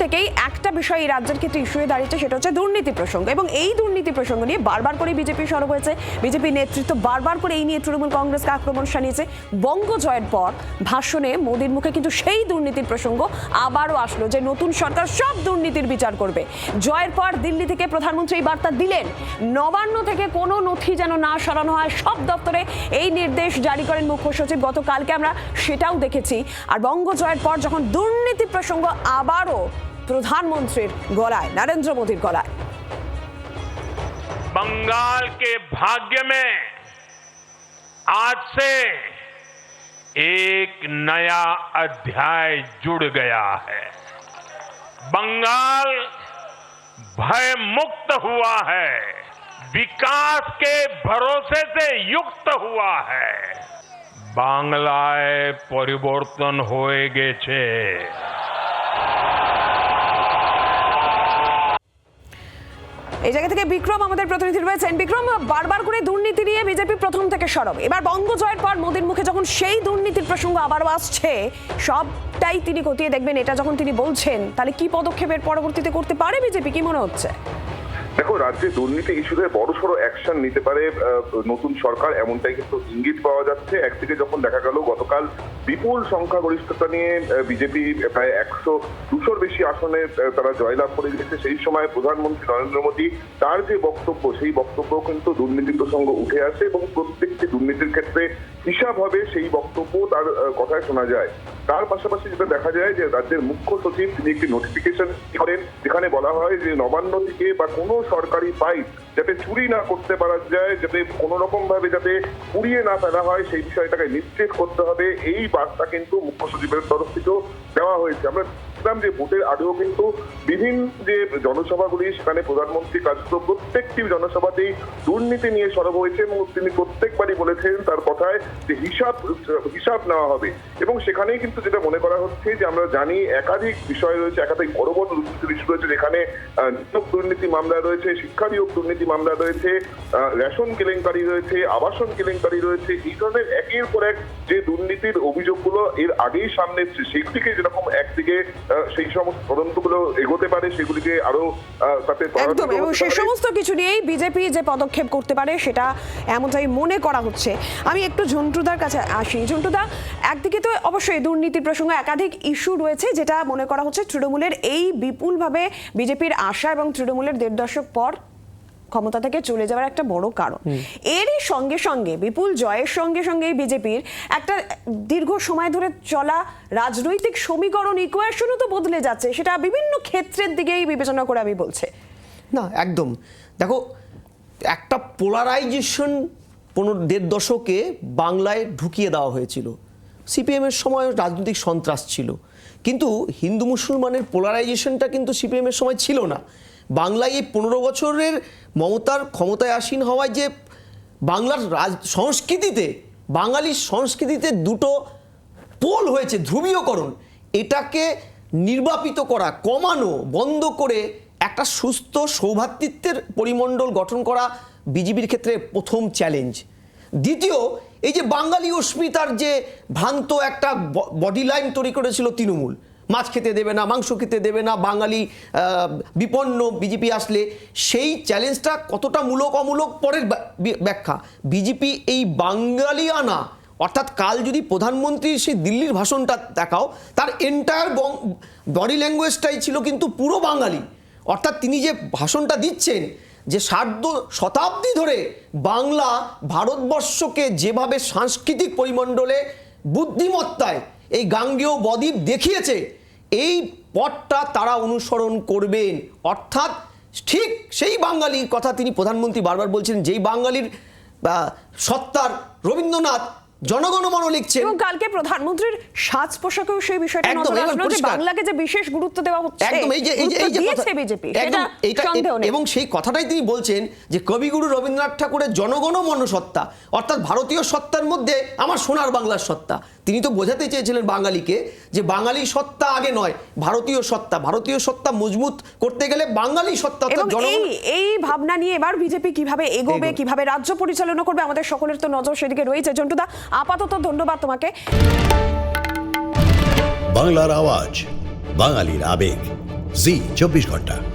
থেকেই একটা বিষয় এই রাজ্যের ক্ষেত্রে ইস্যু হয়ে দাঁড়িয়েছে, সেটা হচ্ছে দুর্নীতি প্রসঙ্গ। এবং এই দুর্নীতি প্রসঙ্গ নিয়ে বারবার করে বিজেপি সরব হয়েছে, বিজেপি নেতৃত্ব বারবার করে এই নিয়ে তৃণমূল কংগ্রেসকে আক্রমণ শানিয়েছে। বঙ্গ জয়ের পর ভাষণে মোদীর মুখে কিন্তু সেই দুর্নীতির প্রসঙ্গ আবারও আসলো যে নতুন সরকার সব দুর্নীতির বিচার করবে। জয়ের পর দিল্লি থেকে প্রধানমন্ত্রী এই বার্তা দিলেন, নবান্ন থেকে কোনো নথি যেন না সরানো হয়, সব দপ্তরে এই নির্দেশ জারি করেন মুখ্য সচিব। গতকালকে আমরা সেটাও দেখেছি। আর বঙ্গ জয়ের পর যখন দুর্নীতি প্রসঙ্গ আবারও প্রধানমন্ত্রীর গলায়, নরেন্দ্র মোদীর গলায়। बंगाल के भाग्य में आज से एक नया अध्याय जुड़ गया है। बंगाल भय मुक्त हुआ है, विकास के भरोसे से युक्त हुआ है। बांग्लाয় পরিবর্তন হয়ে গেছে। এই জায়গা থেকে বিক্রম আমাদের প্রতিনিধি রয়েছেন। বিক্রম, বারবার করে দুর্নীতি নিয়ে বিজেপি প্রথম থেকে সরব। এবার বঙ্গ জয়ের পর মোদীর মুখে যখন সেই দুর্নীতির প্রসঙ্গ আবারও আসছে, সবটাই তিনি খতিয়ে দেখবেন, এটা যখন তিনি বলছেন, তাহলে কি পদক্ষেপের পরবর্তীতে করতে পারে বিজেপি, কি মনে হচ্ছে? দেখো, রাজ্যে দুর্নীতি ইস্যুতে বড়সড় অ্যাকশন নিতে পারে নতুন সরকার, এমনটাই কিন্তু ইঙ্গিত পাওয়া যাচ্ছে। একদিকে যখন দেখা গেল গতকাল বিপুল সংখ্যাগরিষ্ঠতা নিয়ে বিজেপি প্রায় 100-200-র বেশি আসনে তারা জয়লাভ করে গেছে, সেই সময় প্রধানমন্ত্রী নরেন্দ্র মোদী তার যে বক্তব্য, সেই বক্তব্য কিন্তু দুর্নীতি প্রসঙ্গ উঠে আসে এবং প্রত্যেকটি দুর্নীতির ক্ষেত্রে হিসাব হবে সেই বক্তব্য তার কথায় শোনা যায়। তার পাশাপাশি যেটা দেখা যায় যে রাজ্যের মুখ্য সচিব তিনি একটি নোটিফিকেশন করেন, যেখানে বলা হয় যে নবান্ন থেকে বা কোনো সরকারি পাইপ যাতে চুরি না করতে পারা যায়, যাতে কোনো রকম ভাবে যাতে পুড়িয়ে না ফেলা হয়, সেই বিষয়টাকে নিশ্চিত করতে হবে। এই বার্তা কিন্তু মুখ্য সচিবের তরফ থেকেও দেওয়া হয়েছে। আমরা যে ভোটের আগেও কিন্তু বিভিন্ন যে জনসভাগুলি, সেখানে প্রধানমন্ত্রী কার্যত প্রত্যেকটি জনসভাতেই দুর্নীতি নিয়ে সরব হয়েছে এবং তিনি প্রত্যেকবারই বলেছেন তার কথায় যে হিসাব নেওয়া হবে। এবং সেখানেই কিন্তু যেটা মনে করা হচ্ছে যে আমরা জানি একাধিক বিষয় রয়েছে, একাধিক বড় বড় দুর্নীতির ইস্যু রয়েছে, যেখানে নিয়োগ দুর্নীতি মামলা রয়েছে, শিক্ষা নিয়োগ দুর্নীতি মামলা রয়েছে, রেশন কেলেঙ্কারি রয়েছে, আবাসন কেলেঙ্কারি রয়েছে। এই ধরনের একের পর এক যে দুর্নীতির অভিযোগগুলো এর আগেই সামনে এসছে, সেগুলিকে যেরকম একদিকে সেই সমস্ত তদন্তগুলো এগোতে পারে, সেগুলিকে আরো তাতে একদম, এবং সেই সমস্ত কিছু নিয়েই বিজেপি যে পদক্ষেপ করতে পারে সেটা এমনটাই মনে করা হচ্ছে। আমি একটু ঝন্টুদার কাছে আসি। ঝন্টুদা, একদিকে তো অবশ্যই দুর্নীতির প্রসঙ্গে একাধিক ইস্যু রয়েছে, যেটা মনে করা হচ্ছে তৃণমূলের এই বিপুলভাবে বিজেপির আশা এবং তৃণমূলের 1.5 দশক পর ক্ষমতা থেকে চলে যাওয়ার একটা বড় কারণ। এরই সঙ্গে সঙ্গে বিপুল জয়ের সঙ্গে সঙ্গে বিজেপির একটা দীর্ঘ সময় ধরে চলা রাজনৈতিক সমীকরণ, ইকুয়েশনও তো বদলে যাচ্ছে, সেটা বিভিন্ন ক্ষেত্রের দিকেই বিবেচনা করে আমি বলছি। না, একদম। দেখো, একটা পোলারাইজেশন 1.5 দশকে বাংলায় ঢুকিয়ে দেওয়া হয়েছিল। সিপিএমের সময় রাজনৈতিক সন্ত্রাস ছিল, কিন্তু হিন্দু মুসলমানের পোলারাইজেশনটা কিন্তু সিপিএমের সময় ছিল না। বাংলায় এই 15 বছরের মমতার ক্ষমতায় আসীন হওয়ায় যে বাংলার সংস্কৃতিতে, বাঙালির সংস্কৃতিতে দুটো পোল হয়েছে, ধ্রুবীয়করণ, এটাকে নির্বাপিত করা, কমানো, বন্ধ করে একটা সুস্থ সৌভ্রাতৃত্বের পরিমণ্ডল গঠন করা বিজেপির ক্ষেত্রে প্রথম চ্যালেঞ্জ। দ্বিতীয়, এই যে বাঙালি অস্মিতার যে ভ্রান্ত একটা বডি লাইন তৈরি করেছিল তৃণমূল, মাছ খেতে দেবে না, মাংস খেতে দেবে না, বাঙালি বিপন্ন বিজেপি আসলে, সেই চ্যালেঞ্জটা কতটা মূলক অমূলক পরের ব্যাখ্যা। বিজেপি এই বাঙালিয়ানা, অর্থাৎ কাল যদি প্রধানমন্ত্রী সেই দিল্লির ভাষণটা দেখাও, তার এন্টায়ার বডি ল্যাঙ্গুয়েজটাই ছিল কিন্তু পুরো বাঙালি। অর্থাৎ তিনি যে ভাষণটা দিচ্ছেন, যে 60 শতাব্দী ধরে বাংলা ভারতবর্ষকে যেভাবে সাংস্কৃতিক পরিমণ্ডলে বুদ্ধিমত্তায় এই গাঙ্গেয় বদ্বীপ দেখিয়েছে, এই পথটা তারা অনুসরণ করবেন। অর্থাৎ ঠিক সেই বাঙালির কথা তিনি প্রধানমন্ত্রী বারবার বলছেন, যেই বাঙালির সত্তার রবীন্দ্রনাথ জনগণমন লিখছেন। এবং কালকে প্রধানমন্ত্রীর সাজ পোশাকেও সেই বিষয়টা নজরে আসলো যে বাংলাকে যে বিশেষ গুরুত্ব দেওয়া হচ্ছে, একদম এই যে বিজেপি, এবং সেই কথাটাই তিনি বলছেন যে কবিগুরু রবীন্দ্রনাথ ঠাকুরের জনগণমন সত্তা, অর্থাৎ ভারতীয় সত্তার মধ্যে আমার সোনার বাংলার সত্তা। তিনি তো বোঝাতে চেয়েছিলেন বাঙালিকে যে বাঙালি সত্তা আগে নয়, ভারতীয় সত্তা, ভারতীয় সত্তা মজবুত করতে গেলে বাঙালি সত্তা। এই ভাবনা নিয়ে এবার বিজেপি কিভাবে এগোবে, কিভাবে রাজ্য পরিচালনা করবে, আমাদের সকলের তো নজর সেদিকে রয়েছে। জন্টুদা, আপাতত ধন্যবাদ তোমাকে। বাংলার আওয়াজ, বাঙালির আবেগ। জি 24 ঘন্টা।